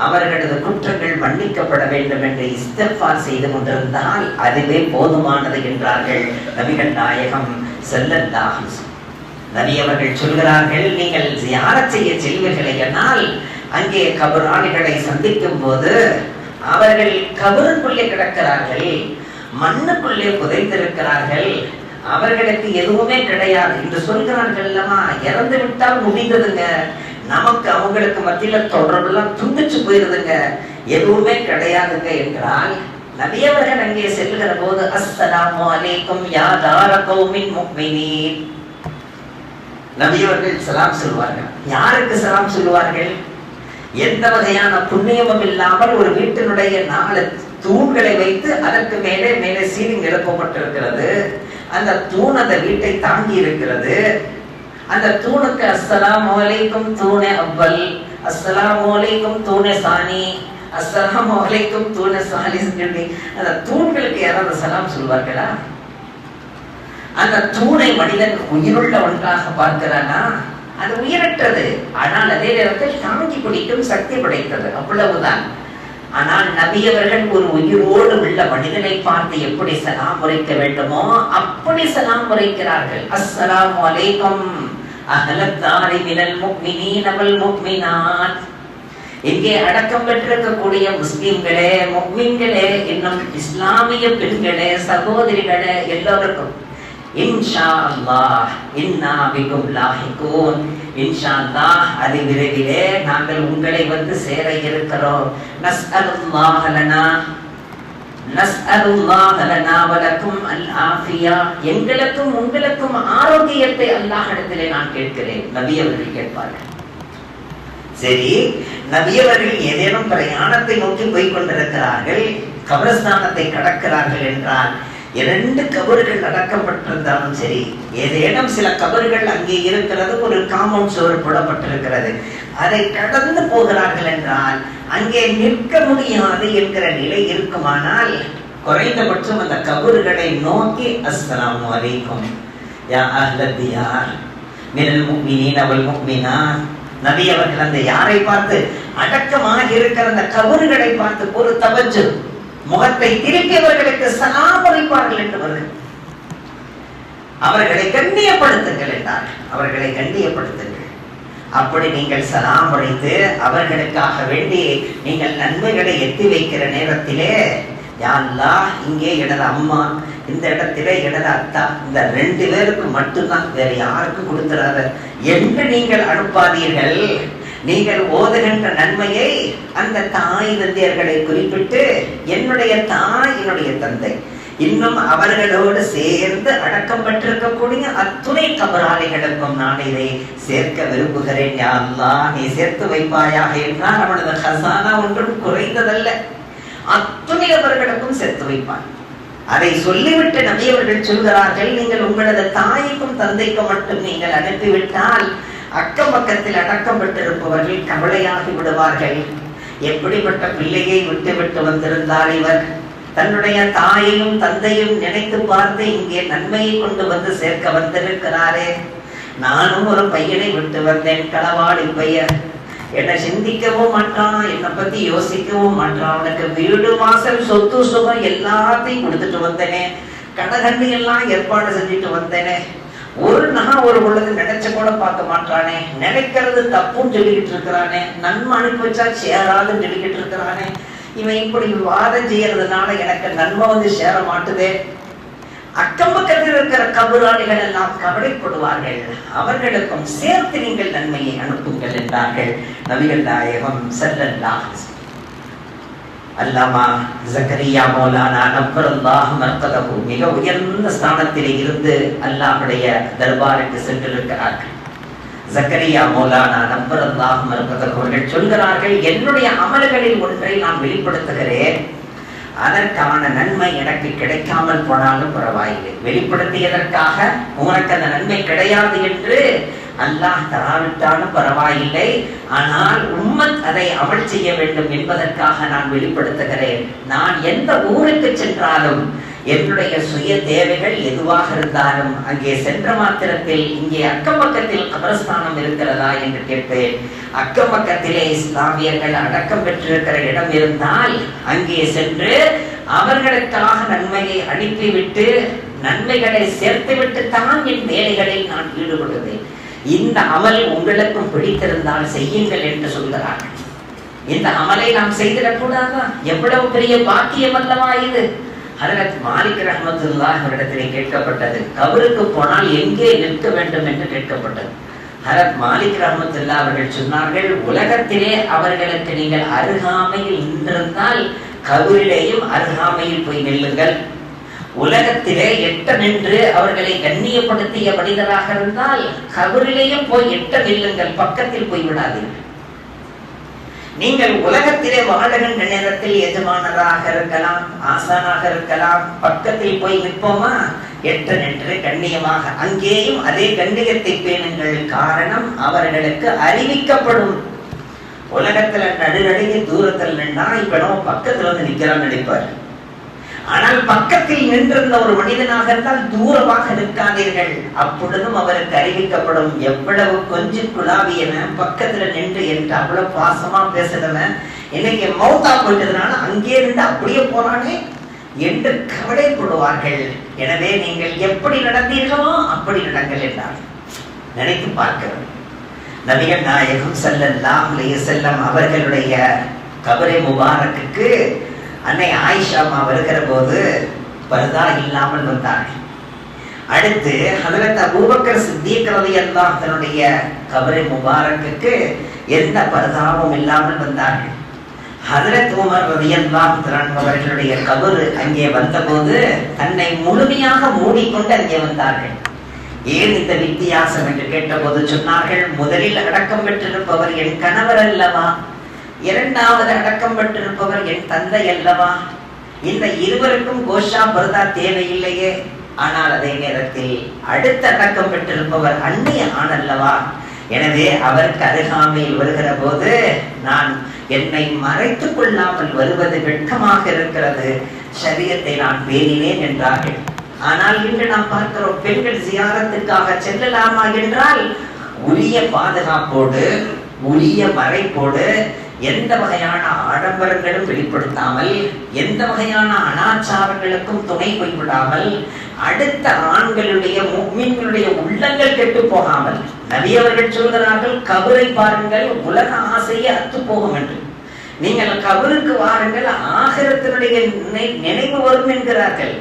அவர்களது குற்றங்கள் மன்னிக்கப்பட வேண்டும் என்று இஸ்திக்ஃபார் செய்து கொண்டிருந்தால் அதுவே போதுமானது என்றார்கள் நபிகள் நாயகம் ஸல்லல்லாஹு அலைஹி வஸல்லம். நபி அவர்கள் சொல்கிறார்கள், நீங்கள் ஜியாரத் செய்ய செல்வீர்கள் என்றால் அங்கே கபராளிகளை சந்திக்கும் போது அவர்கள் கபருக்குள்ளே கிடக்கிறார்கள், மண்ணுக்குள்ளே புதைந்திருக்கிறார்கள், அவர்களுக்கு எதுவுமே கிடையாது என்று சொல்கிறார்கள் அல்லவா? இறந்து விட்டால் முடிந்ததுங்க, நமக்கு அவங்களுக்கு மத்தியில தொடர்பெல்லாம் துண்டிச்சு போயிருதுங்க, எதுவுமே கிடையாதுங்க என்றால் நபி அவர்கள் அங்கே செல்கிற போது அஸ்ஸலாமு அலைக்கும் யா தார கௌமின் முஃமினீன், நபி அவர்கள் சலாம் சொல்வார்கள். யாருக்கு சலாம் சொல்வார்கள்? எந்த வகையான புண்ணியமும் இல்லாமல் ஒரு வீட்டினுடைய 4 தூண்களை வைத்து அதற்கு மேலே மேலே சீலிங் எழுப்பப்பட்டிருக்கிறது. அந்த தூண் அந்த வீட்டை தாங்கி இருக்கிறது. அந்த தூணுக்கு அஸ்ஸலாமு அலைக்கும் தூணே அவ்வல், அஸ்ஸலாமு அலைக்கும் தூணே சானி, அஸ்ஸலாமு அலைக்கும் தூணே சாலிஸ் சொல்லி அந்த தூண்களுக்கு யாராவது சலாம் சொல்வார்களா? அந்த தூணை மனிதன் உயிருள்ள ஒன்றாக பார்க்கிறானா? அது உயிரற்றது, ஆனால் அதே நேரத்தில் தாங்கி பிடிக்கும் சக்தி படைத்தது, அவ்வளவுதான். ஆனால் நபி அவர்கள் ஒரு உயிரோடு உள்ள மனிதனை பார்த்து எப்படி சலாம் உரைக்க வேண்டுமோ அப்படி சலாம் உரைக்கிறார்கள். அஸ்ஸலாமு அலைக்கும் அஹ்லத்தாரி மினல் முஃமினீன வல் முஃமினாத். இங்கே அடக்கம் பெற்றிருக்கக்கூடிய முஸ்லிம்களே, முஃமின்களே, இன்னும் இஸ்லாமிய பெண்களே, சகோதரிகளே எல்லோருக்கும் இன்ஷா அல்லாஹ் இன்னா பிகும் லாஹிகூன், இன்ஷா அல்லாஹ் அதி விரைவிலே நாங்கள் உங்களை வந்து சேர இருக்கிறோம். நஸ்அலுல்லாஹ லனா வலக்கும் அல் ஆஃபியா, எங்களுக்கும் உங்களுக்கும் ஆரோக்கியத்தை அல்லாஹ்விடத்திலே நான் கேட்கிறேன். நபி அவர்கள் கேட்பார்கள். சரி, நபி அவர்கள் ஏதேனும் பிரயாணத்தை நோக்கி போய் கொண்டிருக்கிறார்கள், கபரஸ்தானத்தை கடக்கிறார்கள் என்றால் 2 கபர்கள் அடக்கப்பட்டிருந்தாலும் சரி, ஏதேனும் சில கபர்கள் அங்கே இருக்கிறது, ஒரு காம்பவுண்ட் சுவர் போடப்பட்டிருக்கிறது, அதை கடந்து போகிறார்கள் என்றால் அங்கே நிற்க முடியாது என்கிற நிலை இருக்குமானால் குறைந்தபட்சம் அந்த கபர்களை நோக்கி அஸ்ஸலாமு அலைக்கும் யா அஹ்லத் தியார் மினல் முஃமினீன வல் முஃமினாத். நபி அவர்கள் அந்த யாரை பார்த்து? அடக்கமாக இருக்கிற அந்த கபர்களை பார்த்து ஒரு தவஜ்ஜு, முகத்தை திருப்பி அவர்களுக்கு சலாம் உரைப்பார்கள் என்று வருகிறது. அவர்களை கண்ணியப்படுத்துங்கள் என்றார். அவர்களை கண்ணியப்படுத்துங்கள். அப்படி நீங்கள் சலாம் உரைத்து அவர்களுக்காக வேண்டி நீங்கள் நன்மைகளை எத்தி வைக்கிற நேரத்திலே, யா அல்லாஹ் இங்கே எனது அம்மா, இந்த இடத்திலே எனது அத்தா, இந்த 2 பேருக்கு மட்டும்தான், வேற யாருக்கும் கொடுத்துறாத என்று நீங்கள் அனுப்பாதீர்கள். நீங்கள் ஓதுகின்ற நன்மையை அந்த தாய் தந்தையர்களை குறிப்பிட்டு என்னுடைய தாய், என்னுடைய தந்தை, இன்னும் அவர்களோடு சேர்ந்து அடக்கம் பெற்றிருக்கக்கூடிய அத்துணை கபராளிகளுக்கும் நான் இதை சேர்க்க விரும்புகிறேன். யா அல்லாஹ் நீ சேர்த்து வைப்பாயாக என்றால் அவனது ஹசானா ஒன்றும் குறைந்ததல்ல, அத்துணை அவர்களுக்கும் சேர்த்து வைப்பான். அதை சொல்லிவிட்டு நபி அவர்கள் சொல்கிறார்கள், நீங்கள் உங்களது தாய்க்கும் தந்தைக்கும் மட்டும் நீங்கள் அனுப்பிவிட்டால் அக்கம் பக்கத்தில் அடக்கம் பெற்றிருப்பவர்கள் கவலையாகி விடுவார்கள். எப்படிப்பட்ட பிள்ளையை விட்டு வந்திருந்தார் இவர், தன்னுடைய தாயையும் தந்தையும் நினைத்து பார்த்து இங்கே நன்மையை கொண்டு வந்து சேர்க்க வந்திருக்கிறாரே. நானும் ஒரு பையனை விட்டு வந்தேன், களவாடி பையன், என்னை சிந்திக்கவும் மாட்டான், என்னை பத்தி யோசிக்கவும் மாட்டான், அவனுக்கு வீடு வாசல் சொத்து சுகம் எல்லாத்தையும் கொடுத்துட்டு வந்தேனே, கடகண்டி எல்லாம் ஏற்பாடு செஞ்சுட்டு வந்தேனே, ஒரு நாள் ஒரு பொழுது நினைச்ச கூட பார்க்க மாட்டானே, நினைக்கிறது தப்புன்னு சொல்லிக்கிட்டு இருக்கிறானே, நன்மை அனுப்பி வச்சா சேராதுன்னு சொல்லிக்கிட்டு இருக்கிறானே, இவன் இப்படி வாதம் செய்யறதுனால எனக்கு நன்மை வந்து சேர மாட்டுதே. அக்கம் பக்கத்தில் இருக்கிற கபராளிகள் எல்லாம் கவலைப்படுவார்கள், அவர்களுக்கும் சேர்த்து நீங்கள் நன்மையை அனுப்புங்கள் என்றார்கள் நபிகள் நாயகம் ஸல்லல்லாஹு அலைஹி வஸல்லம். அல்லாமா ஜக்கரியா மௌலானா நப்பரல்லாஹு மர்கதஹு மிக உயர்ந்த ஸ்தானத்திலே இருந்து அல்லாஹ்வுடைய தர்பாருக்கு சென்றிருக்கிறார்கள். ஜக்கரியா மௌலானா நப்பரல்லாஹு மர்கதஹு அவர்கள் சொல்கிறார்கள், என்னுடைய அமல்களில் ஒன்றை நான் வெளிப்படுத்துகிறேன், அதற்கான நன்மை எனக்கு கிடைக்காமல் போனாலும் பரவாயில்லை. வெளிப்படுத்தியதற்காக உனக்கு அந்த நன்மை கிடையாது என்று அல்லாஹ் தராவிட்டாலும் பரவாயில்லை, ஆனால் உம்மத் அதை அமல் செய்ய வேண்டும் என்பதற்காக நான் வெளிப்படுத்துகிறேன். நான் எந்த ஊருக்கு சென்றாலும் என்னுடைய சுய தேவைகள் எதுவாக இருந்தாலும் அங்கே சென்ற மாத்திரத்தில் இங்கே அக்கம் பக்கத்தில் கபரஸ்தானம் இருக்கிறதா என்று கேட்பேன். அக்கம் பக்கத்திலே இஸ்லாமியர்கள் அடக்கம் பெற்றிருக்கிற இடம் இருந்தால் அங்கே சென்று அவர்களுக்காக நன்மையை அனுப்பிவிட்டு நன்மைகளை சேர்த்துவிட்டு தான் என் வேலைகளில் நான் ஈடுபடுவேன். இந்த அமல் உங்களுக்கும் பிடித்திருந்தால் செய்யுங்கள் என்று சொல்கிறார்கள். இந்த அமலை நாம் செய்திடக்கூடாதா? எவ்வளவு பெரிய பாக்கியம் அல்லவா இது. ஹஜ்ரத் மாலிக் ரஹ்மத்துல்லாஹி அவரிடத்திலே கேட்கப்பட்டது, கபருக்கு போனால் எங்கே நிற்க வேண்டும் என்று கேட்கப்பட்டது. ஹஜ்ரத் மாலிக் ரஹ்மத்துல்லாஹி அவர்கள் சொன்னார்கள், உலகத்திலே அவர்களுக்கு நீங்கள் அருகாமையில் நின்றிருந்தால் கபரிலேயும் அருகாமையில் போய் நில்லுங்கள். உலகத்திலே எட்ட நின்று அவர்களை கண்ணியப்படுத்திய மனிதராக இருந்தால் கபரிலேயும் போய் எட்ட நில்லுங்கள், பக்கத்தில் போய் விடாதீர்கள். நீங்கள் உலகத்திலே வாழுகின்ற நேரத்தில் எஜமானராக இருக்கலாம், ஆசானாக இருக்கலாம், பக்கத்தில் போய் நிற்போமா? எட்ட நின்று கண்ணியமாக அங்கேயும் அதே கண்ணியத்தை பேணுங்கள். காரணம், அவர்களுக்கு அறிவிக்கப்படும். உலகத்துல நடுநடுங்கி தூரத்தில் நின்றா இப்ப நம்ம பக்கத்துல வந்து நிக்கிறான்னு நினைப்பார். ஆனால் பக்கத்தில் நின்றிருந்த ஒரு மனிதனாக இருந்தால் தூரமாக நிற்காதீர்கள். அப்பொழுதும் அவருக்கு அறிவிக்கப்படும், எவ்வளவு கொஞ்சம் குலாவியவன் பக்கத்துல நின்று என்று அவ்வளவு பாசமா பேசுறவன் இன்னைக்கு மௌத்தா போயிட்டதுனால அங்கே இருந்து அப்படியே போறானே என்று கவலைப்படுவார்கள். எனவே நீங்கள் எப்படி நடந்தீர்களோ அப்படி நடங்கள் என்றார். நினைத்து பார்க்கிறோம், நபிகள் நாயகம் ஸல்லல்லாஹு அலைஹி வஸல்லம் அவர்களுடைய கபரே முபாரக்குக்கு அன்னை ஆயிஷா அம்மா வருகிற போது பர்தா இல்லாமல் வந்தார்கள். அடுத்து ஹஜ்ரத் அபூபக்கர் சித்தீக் ரலியல்லாஹு தன்னுடைய கபரே முபாரக்குக்கு எந்த பர்தாவும் இல்லாமல் வந்தார்கள். ஹஜ்ரத் உமர் ரலியல்லாஹு தஆலா அவர்களுடைய கபர் அங்கே வந்தபோது தன்னை முழுமையாக மூடிக்கொண்டு அங்கே வந்தார்கள். ஏன் இந்த வித்தியாசம் என்று கேட்டபோது சொன்னார்கள், முதலில் அடக்கம் பெற்றிருப்பவர் என் கணவர் அல்லவா, இரண்டாவது அடக்கம் பெற்றிருப்பவர் என் தந்தை அல்லவா, இந்த இருவருக்கும் கோஷா பர்தா தேவையில்லையே. ஆனால் அதே நேரத்தில் அடுத்த அடக்கம் பெற்றிருப்பவர் அந்நிய ஆண் அல்லவா, எனவே அவருக்கு அருகாமையில் வருகிற போது நான் என்னை மறைத்துக் கொள்ளாமல் வருவது வெட்கமாக இருக்கிறது, ஷரியத்தை நான் பேணினேன் என்றார்கள். ஆனால் இன்று நாம் பார்க்கிறோம், பெண்கள் ஜியாரத்துக்காக செல்லலாமா என்றால் உரிய பாதுகாப்போடு உரிய மறைப்போடு எந்த வகையான ஆடம்பரங்களும் வெளிப்படுத்தாமல் எந்த வகையான அனாச்சாரங்களுக்கும் துணை போய்விடாமல் அடுத்த ஆண்களுடைய முஃமின்களுடைய உள்ளங்கள் கெட்டு போகாமல் நபி அவர்கள் சொல்கிறார்கள், கபரை பாருங்கள் உலக ஆசையை அத்து போகும் என்று. நீங்கள் கபருக்கு வாருங்கள் ஆகிரத்தினுடைய நினைவு வரும் என்கிறார்கள்.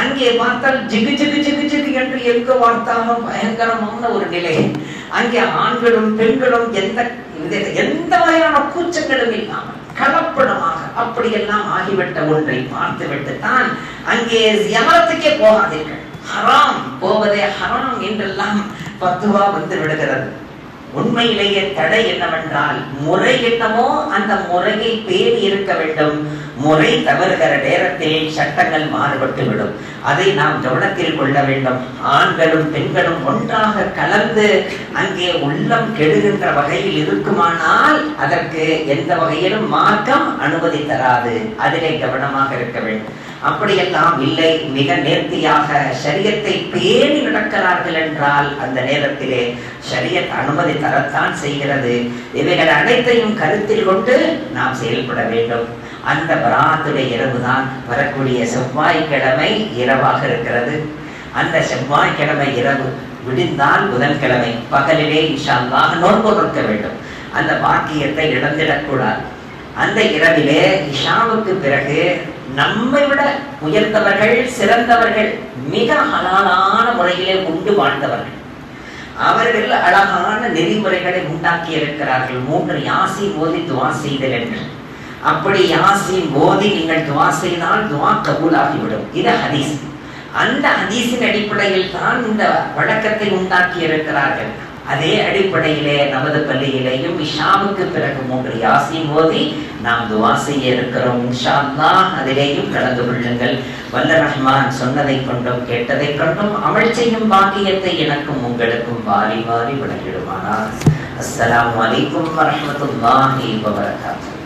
அங்கே பார்த்தால் ஜிகு ஜிகு ஜிகு ஜிகு என்று எங்க பார்த்தாலும் பயங்கரமான ஒரு நிலை. அங்கே ஆண்களும் பெண்களும் எந்த வகையான கூச்சங்களும் இல்லாமல் கலப்படமாக அப்படியெல்லாம் ஆகிவிட்ட ஒன்றை பார்த்து விட்டுத்தான் அங்கே ஜியாரத்துக்கே போகாதீர்கள், ஹராம், போவதே ஹராம் என்றெல்லாம் பத்துவா வந்து விடுகிறது. உண்மையிலேயே தடை என்னவென்றால் முறை என்னமோ அந்த முறையை பேணி இருக்க வேண்டும். முறை தவறுகிற நேரத்தில் சட்டங்கள் மாறுபட்டு விடும். அதை நாம் கவனத்தில் கொள்ள வேண்டும். ஆண்களும் பெண்களும் ஒன்றாக கலந்து அங்கே உள்ளம் கெடுகின்ற வகையில் இருக்குமானால் அதற்கு எந்த வகையிலும் மார்க்கம் அனுமதி தராது. அதிலே கவனமாக இருக்க வேண்டும். அப்படியெல்லாம் இல்லை, மிக நேர்த்தியாக ஷரியத்தை பேணி நடக்கிறார்கள் என்றால் அந்த நேரத்திலே ஷரியத் அனுமதி தரத்தான் செய்கிறது. இவைகள் அனைத்தையும் கருத்தில் கொண்டு நாம் செயல்பட வேண்டும். அந்த பராத்துடைய இரவுதான் வரக்கூடிய செவ்வாய்க்கிழமை இரவாக இருக்கிறது. அந்த செவ்வாய்க்கிழமை இரவு விடிந்தால் புதன்கிழமை பகலிலே இன்ஷா அல்லாஹ் நோன்பு நோக்க வேண்டும். அந்த பாக்கியத்தை இழந்திடக்கூடாது. அந்த இரவிலே இஷாவுக்கு பிறகு நம்மை விட உயர்ந்தவர்கள், சிறந்தவர்கள், மிக ஹலாலான முறையிலே உண்டு வாழ்ந்தவர்கள், அவர்கள் அழகான நெறிமுறைகளை உண்டாக்கி இருக்கிறார்கள். 3 யாசீன் ஓதி துவா செய்தல் என்று. அப்படி யாசீன் ஓதி நீங்கள் துவா செய்தால் துவா கபூலாகிவிடும். இது ஹதீஸ். அந்த ஹதீஸின் அடிப்படையில் தான் இந்த வழக்கத்தை உண்டாக்கி இருக்கிறார்கள். அதே அடிப்படையிலே நமது பள்ளியிலேயும் இஷாவுக்கு பிறகு 3 யாசீன் ஓதி நாம் துவா செய்ய இருக்கிறோம். இன்ஷா அல்லாஹ் அதிலேயும் கலந்து கொள்ளுங்கள். வல்ல ரஹ்மான் சொன்னதை கொண்டும் கேட்டதை கொண்டும் அமல் செய்யும் பாக்கியத்தை எனக்கும் உங்களுக்கும் வாரி வாரி வழங்கிடுவானார். அஸ்ஸலாமு அலைக்கும் வரஹ்மத்துல்லாஹி வபரகாத்துஹு.